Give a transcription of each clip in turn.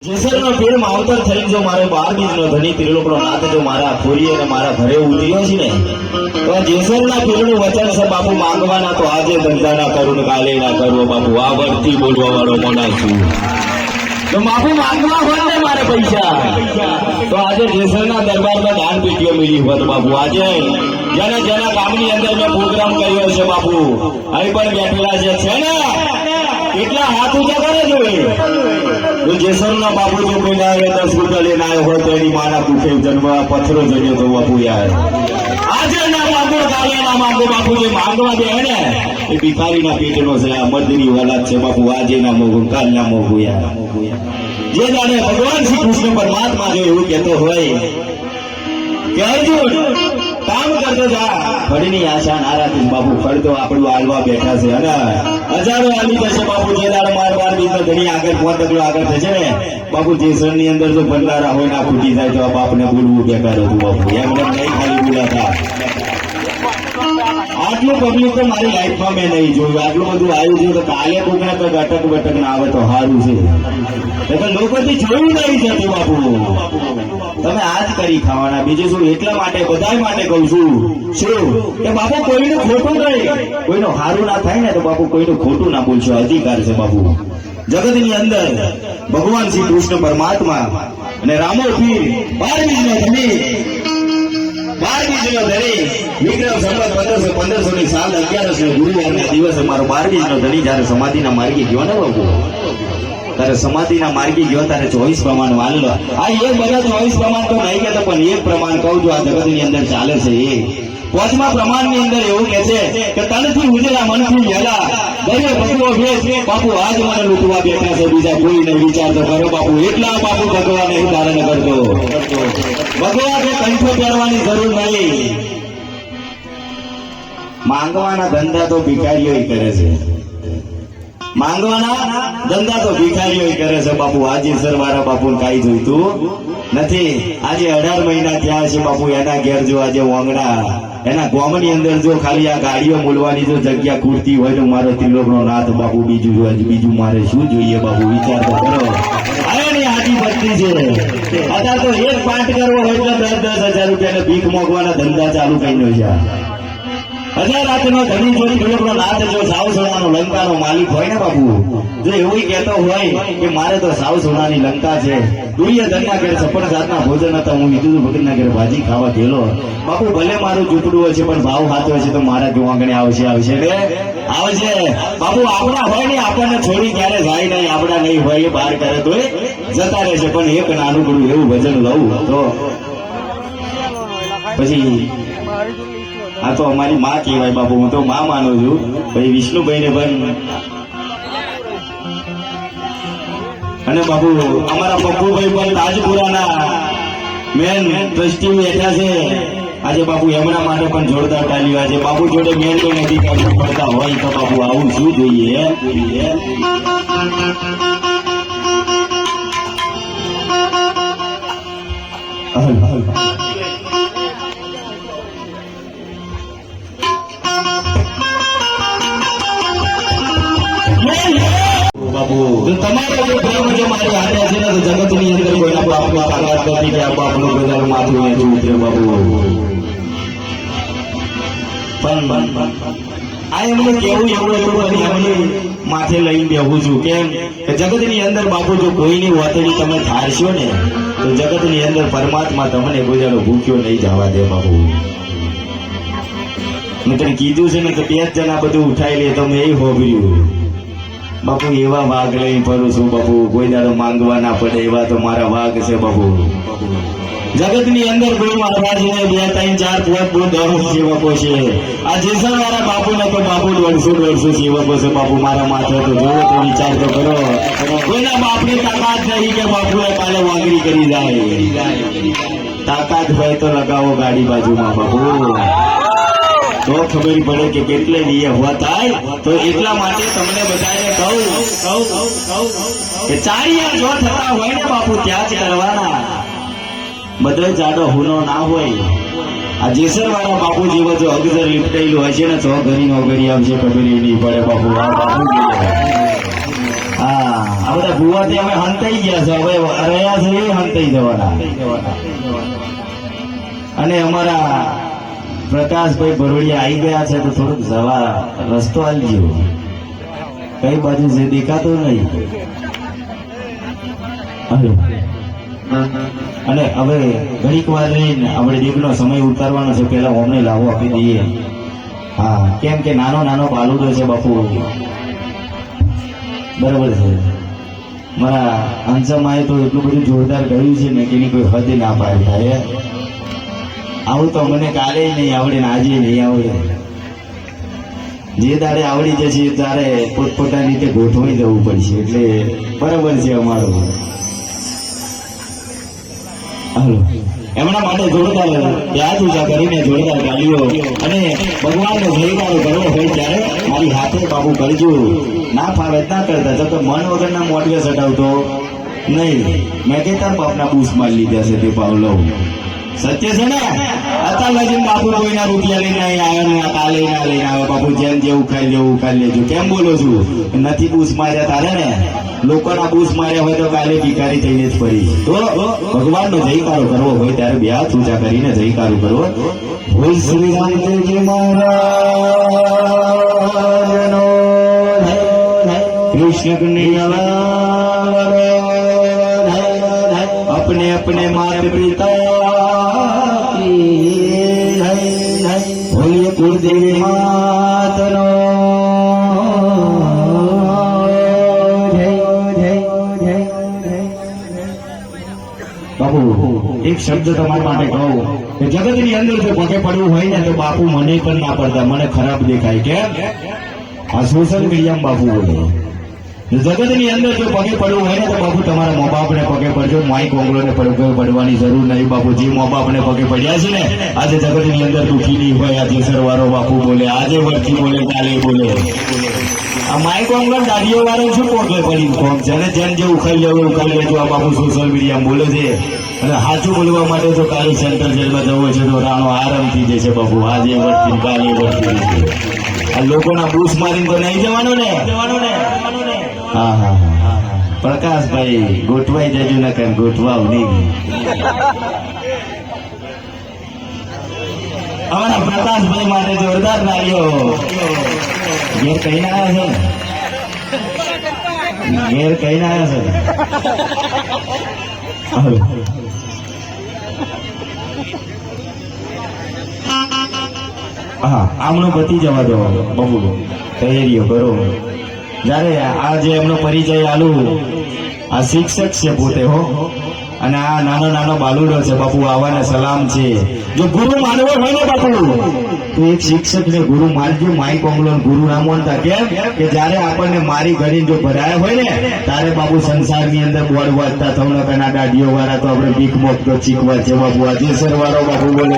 જેસરનો પીર માવતર થઈને જો મારો 12 બીજનો ધણી ત્રિલોકનો નાથ જો મારા ખોરી અને મારા ઘરે ઉતર્યો છે ને તો જેસરના પીરનું વચન છે બાપુ માંગવાના તો આજે ધંધાના કરું કાલે ના કરવો બાપુ આ વળતી બોલવા વાળો મોડા છું તો બાપુ માંગવા હોય ને મારે પૈસા તો આજે જેસરના દરબારમાં દાન પેટીઓ મિલી હોત બાપુ આજે જેના કામની અંદર મેં પ્રોગ્રામ કર્યો છે બાપુ અહીં પણ બેઠેલા છે ને એટલા હાથ ઊંચા કરે છે જેસરના બાપુ જો કોઈ આવે 10 રૂપિયા લઈને આવ્યો હોય તો એની માના પૂછે જન્મવા પથરો જડ્યો તો બાપુ યાર આજે ના માંગો કાલે ના માંગો બાપુ જે માંગવા દે ને એ ભિખારીના પેટનો છે આ મર્દની ઓલાદ છે બાપુ આજે ના મોગું કાલ ના મોગું યાર જે જાણે ભગવાન શ્રી કૃષ્ણ પરમાત્મા જો એવું કહેતો હોય કે અર્જુન કામ કરતો જા ફળની આશા ના રાખીશ બાપુ ફળ તો આપણું આલવા બેઠા છે અને હજારો આલી જશે બાપુ જે દાડો માર 12 બીજનો ધણી આગળ 5 ડગલો આગળ થશે ને બાપુ જેસર ની અંદર જો ભંડારા હોય ના ફૂટી જાય તો આ બાપને બોલવું બેકાર હતું બાપુ એમને નહીં ખાલી બોલાતા આટલું પબ્લિક તો મારી લાઈફમાં મેં નહીં જોયું આટલું બધું આવ્યું છે તો કાલે કોકને તો અટક બટક ના આવે તો સારું છે લોકોથી જોયું નહીં જતું બાપુ તમે આજ કરી ખાવાના બીજું શું એટલા માટે બધા માટે કહું છું શું કે બાપુ કોઈનું ખોટું નહીં કોઈનું સારું ના થાય ને તો બાપુ કોઈનું ખોટું ના બોલશો અધિકાર છે બાપુ જગતની અંદર ભગવાન શ્રી કૃષ્ણ પરમાત્મા અને રામો પીર 12 બીજનો ધણી 12 બીજનો ધણી વિક્રમ સંવત 1515 ની સાલ 11 ને ગુરુવારના દિવસે મારો 12 બીજનો ધણી જયારે સમાધિના માર્ગે ગયો ને બાપુ તારે સમાધિના માર્ગે ગયો તારે 24 પ્રમાણ વાળલો આ એક બધા 24 પ્રમાણ તો નહીં કહેતો પણ એક પ્રમાણ કહું છું આ જગતની અંદર ચાલે છે એ 5મા પ્રમાણની અંદર એવું કહે છે કે તનથી ઉજળા મનથી વહેલા દરિયો ભગવો વેચ બાપુ આજ મને લૂંટવા બેઠા છે બીજા કોઈ નહીં વિચારતો કરો બાપુ એટલા બાપુ ભગવાન નહીં ધારણ કરતો ભગવાન કે કંઠો પહેરવાની જરૂર નહીં માંગવાના ધંધા તો ભિખારીઓ કરે છે માંગવાના ધંધા તો ભિખારીઓ કરે છે બાપુ આજે સરવાળા બાપુ કાંઈ જોઈતું નથી આજે 18 મહિના થયા છે બાપુ એના ઘેર જો આજે વાંગડા એના ગામની અંદર જો ખાલી આ ગાડીઓ મૂલવાની જો જગ્યા ખૂટતી હોય તો મારો ત્રિલોકનો નાથ બાપુ બીજું મારે શું જોઈએ બાપુ વિચાર તો કરો આની હાથી ભક્તિ છે અત્યારે તો એક પાઠ કરવો હોય તો 10,000 રૂપિયા ભીખ મોગવાના ધંધા ચાલુ કરી છે હજાર રાતનો ધણી જો ત્રિલોકનો નાથ જો સાવ સોનાનો લંકાનો માલિક હોય ને બાપુ જો એવું કહેતો હોય કે મારે તો સાવ સોનાની લંકા છે દુર્યોધનના ઘેર 56 જાતના ભોજન હતા હું વિદુર ભગતના ઘેર ભાજી ખાવા ગયેલો બાપુ ભલે મારું ઝૂંપડું હશે પણ ભાવ હાથો હશે તો મારા જોવાંગણે આવશે રે આવશે બાપુ આપણા હોય ને આપણને છોડી ક્યારે જાય નહીં આપણા નહીં હોય એ બહાર કરે તો જતા રહેશે પણ એક નાનું બધું એવું ભજન લઉં તો પછી આ તો અમારી માં કહેવાય બાપુ હું તો માં માનું છું ભાઈ વિષ્ણુભાઈ ને પણ અને બાપુ અમારા પપ્પુભાઈ પણ તાજપુરાના મેન ટ્રસ્ટી બેઠા છે આજે બાપુ એમના માટે પણ જોરદાર તાલીઓ આજે બાપુ જોડે મેન કોઈ નથી કરવું પડતા હોય તો બાપુ આવું શું જોઈએ બાપુ તમારા જો પ્રેમ જો મારી હાથે છે ને તો જગતની અંદર કોઈના બાપની તાકાત નથી કે આ બાપનું બધાનું માથું ઊંચું ઉતરે બાપુ પણ આ એમને કેવું એવું હતું અને એમને માથે લઈને બેહું છું કેમ કે જગતની અંદર બાપુ જો કોઈની વાતડી તમે ધારશો ને તો જગતની અંદર પરમાત્મા તમને કોઈ ભૂખ્યો નહીં જવા દે બાપુ મેં તને કીધું છે ને કે 2 જણા બધું ઉઠાઈ લે તો મેં એ હોભર્યું બાપુ એવા વાઘ લઈ ફરું છું બાપુ કોઈ દાડો માંગવા ના પડે એવા તો મારા વાઘ છે બાપુ જગતની અંદર કોઈ મહારાજ ને 2 3 4 5 બહુ દોઢ સેવકો છે આ જેસર વાળા બાપુ ને તો બાપુ 150 સેવકો છે બાપુ મારા માથે તો જોવો તો વિચાર તો કરો કોઈના બાપની તાકાત નહીં કે બાપુ કાલે વાંગડી કરી જાય તાકાત હોય તો લગાવો ગાડી બાજુમાં બાપુ તો ખબર પડે કે કેટલે લીએ હોવા થાય તો એટલા માટે તમને બધાને કહું કે ચારિયા જો થતા હોય ને બાપુ ત્યાં જ કરવાના બધો જાડો હુનો ના હોય આ જેસર વાળા બાપુ જેવો જો અગજર લીપટેલું હશે ને તો ઘરી નો ઘરી આવશે ખબર નહીં પડે બાપુ આ બાપુ હા આ બધા ભુવાથી અમે હંતાઈ ગયા છે, હવે રહ્યા છે એ હંતાઈ જવાના. અને અમારા પ્રકાશભાઈ ભરોડિયા આવી ગયા છે, તો થોડુંક જવા રસ્તો આલજો. કઈ બાજુ છે દેખાતો નહીં. હલો. અને હવે ઘડીક વાર રહીને આપણે દીકનો સમય ઉતારવાનો છે, પેલા અમને લાવો આપી દઈએ. હા, કેમ કે નાનો નાનો બાલુડો છે બાપુ. બરાબર છે. મારા અંશમાએ તો એટલું બધું જોરદાર કર્યું છે ને કે એની કોઈ હદ ના પાડી થાય. આવું તો મને કાલે નહીં આવડે ને આજે નહીં આવડે. જે દાડે આવડી જશે ત્યારે પોતપોતાની રીતે ગોઠવાઈ જવું પડશે. એટલે બરાબર છે અમારું. હાલો, એમના માટે જોરદાર યાદ ઊંચા કરીને જોરદાર ગાડીઓ અને ભગવાનનો જયકારો કરવો હોય ત્યારે મારી હાથે બાબુ કરજો. ના ફાવે ના કરતા તો મન વગરના મોઢવે સટાવતો નહીં. મેં કહેતા બાપના બૂસ મારી લીધા છે તે પાવલો. સત્ય છે ને? અત્યાર લગીન બાપુ કોઈના રૂપિયા લઈને અહીં આવ્યો ને કાલે ના લઈને આવ્યો. બાપુ જેમ જેવું ખાઈ લેવું ખાઈ લેજો. કેમ બોલો છું? નથી બૂસ માર્યા તારે ને. લોકોના બૂસ માર્યા હોય તો કાલે ભિખારી થઈને જ ફરી. તો ભગવાનનો જયકારો કરવો હોય ત્યારે બે હાથ ઊંચા કરીને જયકારો કરવો. બોલ શ્રી રામદેવજી મહારાજનો કૃષ્ણ કનૈયા अपने अपने माता पिता बोलिए कुलदेवी मातनो बापू एक शब्द તમારા માટે કહું કે જગતની અંદર જો પગે પડવું હોય ને તો બાપુ મને પણ ના પડતા, મને ખરાબ દેખાય. કેમ? આ સોશિયલ મીડિયામાં બાપુ બોલે. જગતની અંદર જો પગે પડવું હોય ને તો બાપુ તમારા મા બાપને પગે પડજો. માઈ કોંગલોને પગે પડવાની જરૂર નહીં બાપુ. જે મા બાપને પગે પડ્યા છે ને આજે જગતની અંદર દુઃખી નહીં હોય. આજે સરવારો બાપુ બોલે, આજે વરથી બોલે, કાલે બોલે. આ માઈ કોંગલો દાદીઓ વાળો શું પોટલે પડી કોમ છે? અને જેમ જે ઉખાઈ લેવું ઉખાઈ લેજો. આ બાપુ સોશિયલ મીડિયામાં બોલે છે. અને સાચું બોલવા માટે તો કાલે સેન્ટ્રલ જેલમાં જવું છે તો રાણો આરામ થઈ જશે બાપુ. આજે વરથી કાલે વરથી. આ લોકોના બૂસ મારીને તો નહીં જવાનું ને. હા હા હા, પ્રકાશભાઈ ગોઠવાઈ જજો ને કઈ ગોઠવાવ નહીં. અમારા પ્રકાશભાઈ માટે જોરદાર નારીઓ. ઘેર કઈ ના આવ્યા છે ને? ઘેર કઈ ના આવ્યા છે? હા, આમનો પતી જવા દો બબુ. તૈયારીઓ કરો. જયારે આ જે એમનો પરિચય આલું, આ શિક્ષક છે પોતે હો. અને આ નાનો નાનો બાલુડો છે બાપુ. આવાને સલામ છે. જો ગુરુ માનવો હોય ને બાપુ તો એક શિક્ષક ને ગુરુ માનજો. માઈ કોંગલો ગુરુ ના માનતા. કેમ કે જયારે આપણને મારી ઘડી જો ભરાયા હોય ને ત્યારે બાપુ સંસારની અંદર બોર્ડ વાંચતા થવું કના દાડીઓ વાળા તો આપણે ભીખ મોકતો ચીકવા છે બાપુ. આજે સરવાળો બાપુ બોલે.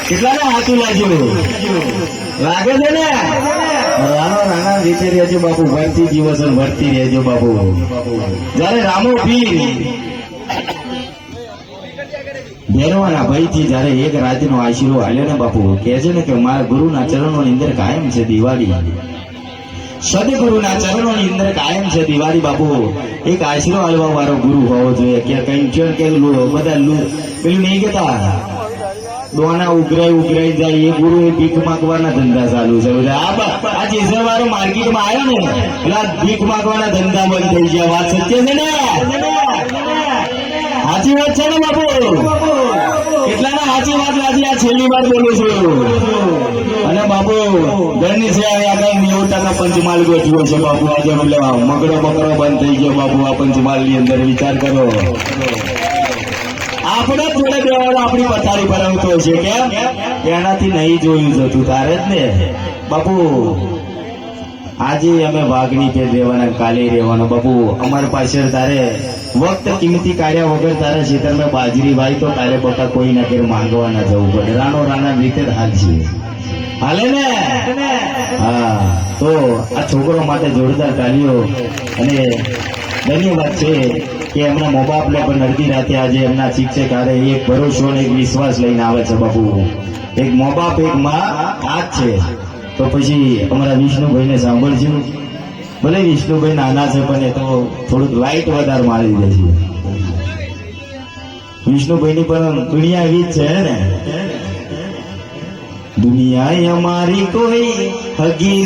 કેટલાને હાથું લાગ્યું લાગે છે ને? રાણા રીતે રહેજો બાપુ. ભરતી દિવસ ભરતી રહેજો બાપુ. જયારે રામો પીર ભેરવાના ભાઈથી જયારે એક રાજ્યનો આશીર્વ હાલ્યો ને બાપુ, કહે છે ને કે મારા ગુરુના ચરણોની અંદર કાયમ છે દિવાળી. સદગુરુના ચરણોની અંદર કાયમ છે દિવાળી બાપુ. એક આશીર્વ હાલવા વાળો ગુરુ હોવો જોઈએ. કે કઈ કે બધા પેલું નહીં કેતા દોના ઉઘરાઈ જાય એ ગુરુ એ ભીખ માંગવાના ધંધા ચાલુ છે. આ જેસરવાળો માર્કેટમાં આવ્યો ને એટલે ભીખ માંગવાના ધંધા બંધ થઈ ગયા. વાત સત્ય છે ને? સાચી વાત છે ને બાપુ? કેટલાના સાચી વાત લાગી? આ છેલ્લી વાર બોલું છું. અને બાપુ ઘરની છે આગળ 90% પંચમાલ ગોઠવ્યો છે બાપુ. આજે મગડો બકરો બંધ થઈ ગયો બાપુ આ પંચમાલ ની અંદર. વિચાર કરો. આપણે જોડે બેવાળો આપણી પથારી પર આવતો છે. કેમ? એનાથી નહીં જોયું જતું તારે જ ને બાપુ. આજે અમે વાઘની પેટ રહેવાના, કાલે રહેવાનો બાપુ. અમારી પાસે તારે વખત કિંમતી કાઢ્યા વગર તારે ખેતરમાં બાજરી વાય તો કાલે બકા કોઈના ઘેર માંગવા ના જવું પડે. રાણા રીતે જ હાલ છે. હાલે ને? હા, તો આ છોકરો માટે જોરદાર તાલીઓ અને ધન્યવાદ છે કે એમના મા બાપને પણ અડધી રાતે આજે એમના શિક્ષક આરે એક ભરોસો અને એક વિશ્વાસ લઈને આવે છે બાપુ. એક મા બાપ એક માં હાથ છે. તો પછી અમારા વિષ્ણુભાઈને સાંભળજો. ભલે વિષ્ણુભાઈ નાના છે પણ એ તો થોડુંક લાઈટ વધારે મારી દે છે. વિષ્ણુભાઈની પણ દુનિયા એવી જ છે ને, દુનિયા અમારી કોઈ હગી